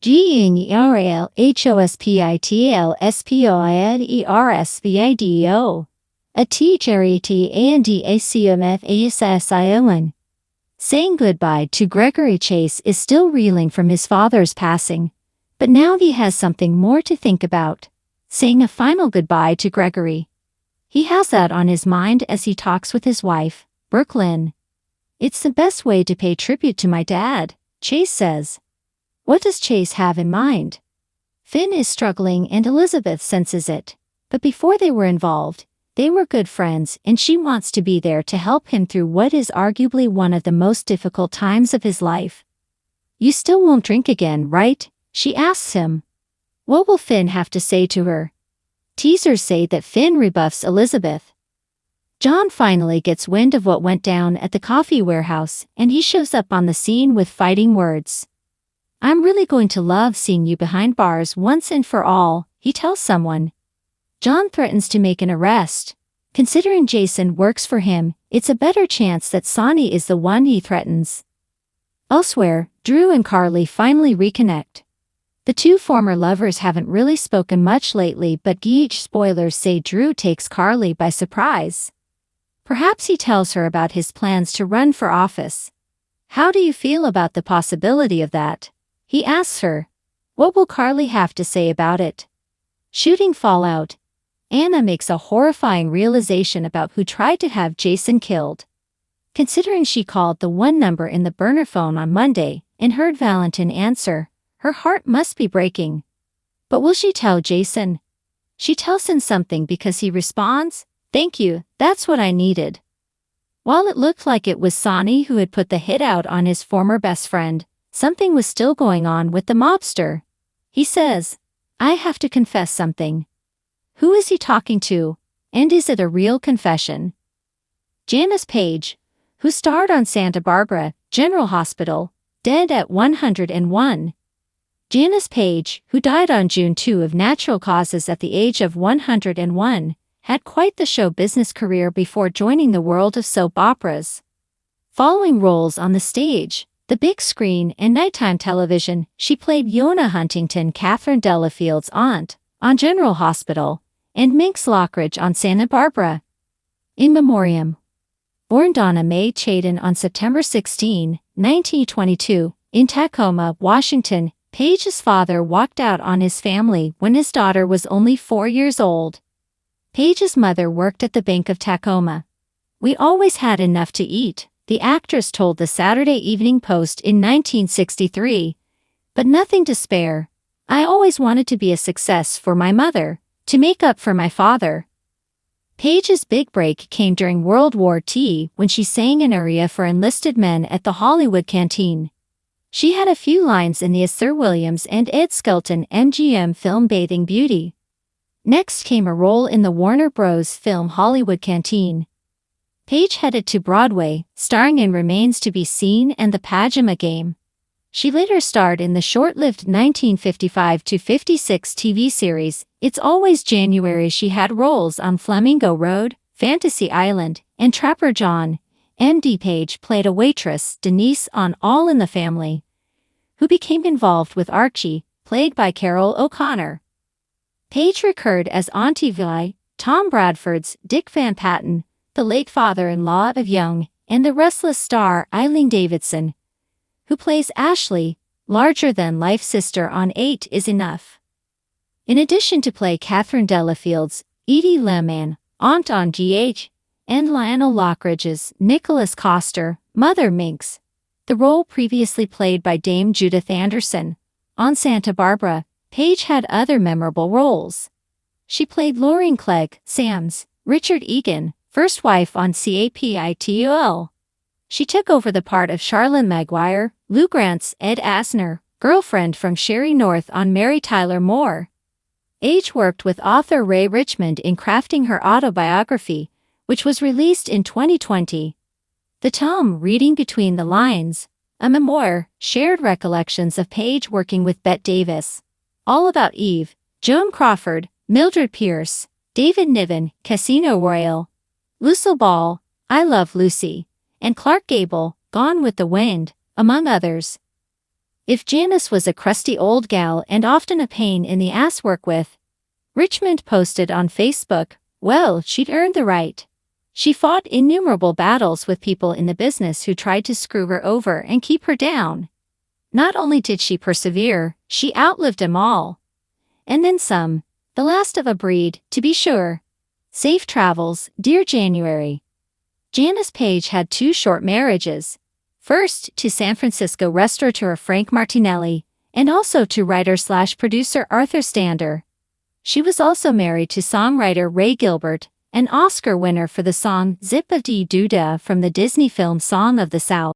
Generalhospitalsvido. A tgeretaandacumfassission. Saying goodbye to Gregory Chase is still reeling from his father's passing, but now he has something more to think about, saying a final goodbye to Gregory. He has that on his mind as he talks with his wife, Brooklyn. It's the best way to pay tribute to my dad, Chase says. What does Chase have in mind? Finn is struggling and Elizabeth senses it, but before they were involved, they were good friends and she wants to be there to help him through what is arguably one of the most difficult times of his life. You still won't drink again, right? She asks him. What will Finn have to say to her? Teasers say that Finn rebuffs Elizabeth. John finally gets wind of what went down at the coffee warehouse and he shows up on the scene with fighting words. I'm really going to love seeing you behind bars once and for all, he tells someone. John threatens to make an arrest. Considering Jason works for him, it's a better chance that Sonny is the one he threatens. Elsewhere, Drew and Carly finally reconnect. The two former lovers haven't really spoken much lately, but Geach spoilers say Drew takes Carly by surprise. Perhaps he tells her about his plans to run for office. How do you feel about the possibility of that? He asks her. What will Carly have to say about it? Shooting fallout. Anna makes a horrifying realization about who tried to have Jason killed. Considering she called the one number in the burner phone on Monday and heard Valentin answer, her heart must be breaking. But will she tell Jason? She tells him something because he responds, "Thank you, that's what I needed." While it looked like it was Sonny who had put the hit out on his former best friend, something was still going on with the mobster. He says, "I have to confess something." Who is he talking to? And is it a real confession? Janis Paige, who starred on Santa Barbara General Hospital, dead at 101. Janis Paige, who died on June 2 of natural causes at the age of 101, had quite the show business career before joining the world of soap operas. Following roles on the stage, the big screen, and nighttime television, she played Yona Huntington, Catherine Delafield's aunt, on General Hospital, and Minx Lockridge on Santa Barbara. In memoriam. Born Donna Mae Chayden on September 16, 1922, in Tacoma, Washington, Paige's father walked out on his family when his daughter was only 4 years old. Paige's mother worked at the Bank of Tacoma. We always had enough to eat, the actress told the Saturday Evening Post in 1963. But nothing to spare. I always wanted to be a success for my mother, to make up for my father. Paige's big break came during World War II when she sang an aria for enlisted men at the Hollywood Canteen. She had a few lines in the Sir Williams and Ed Skelton MGM film Bathing Beauty. Next came a role in the Warner Bros. Film Hollywood Canteen. Paige headed to Broadway, starring in Remains to be Seen and The Pajama Game. She later starred in the short-lived 1955-56 TV series, It's Always January. She had roles on Flamingo Road, Fantasy Island, and Trapper John. M.D. Paige played a waitress, Denise, on All in the Family, who became involved with Archie, played by Carol O'Connor. Paige recurred as Auntie Vi, Tom Bradford's Dick Van Patten, the late father-in-law of Young, and the Restless star Eileen Davidson, who plays Ashley, larger-than-life sister on 8 is Enough. In addition to play Catherine Delafield's Edie Lehman, aunt on GH, and Lionel Lockridge's Nicholas Coster, Mother Minx, the role previously played by Dame Judith Anderson, on Santa Barbara, Paige had other memorable roles. She played Laureen Clegg, Sam's, Richard Egan, first wife on CAPITOL. She took over the part of Charlene Maguire, Lou Grant's Ed Asner, girlfriend from Sherry North on Mary Tyler Moore. Paige worked with author Ray Richmond in crafting her autobiography, which was released in 2020. The tome, Reading Between the Lines, a memoir, shared recollections of Paige working with Bette Davis, All About Eve, Joan Crawford, Mildred Pierce, David Niven, Casino Royale, Lucille Ball, I Love Lucy, and Clark Gable, Gone with the Wind, among others. If Janis was a crusty old gal and often a pain in the ass work with, Richmond posted on Facebook, well, she'd earned the right. She fought innumerable battles with people in the business who tried to screw her over and keep her down. Not only did she persevere, she outlived them all. And then some, the last of a breed, to be sure. Safe travels, dear January. Janis Paige had 2 short marriages. First, to San Francisco restaurateur Frank Martinelli, and also to writer/producer Arthur Stander. She was also married to songwriter Ray Gilbert, an Oscar winner for the song Zip-a-dee-doo-dah from the Disney film Song of the South.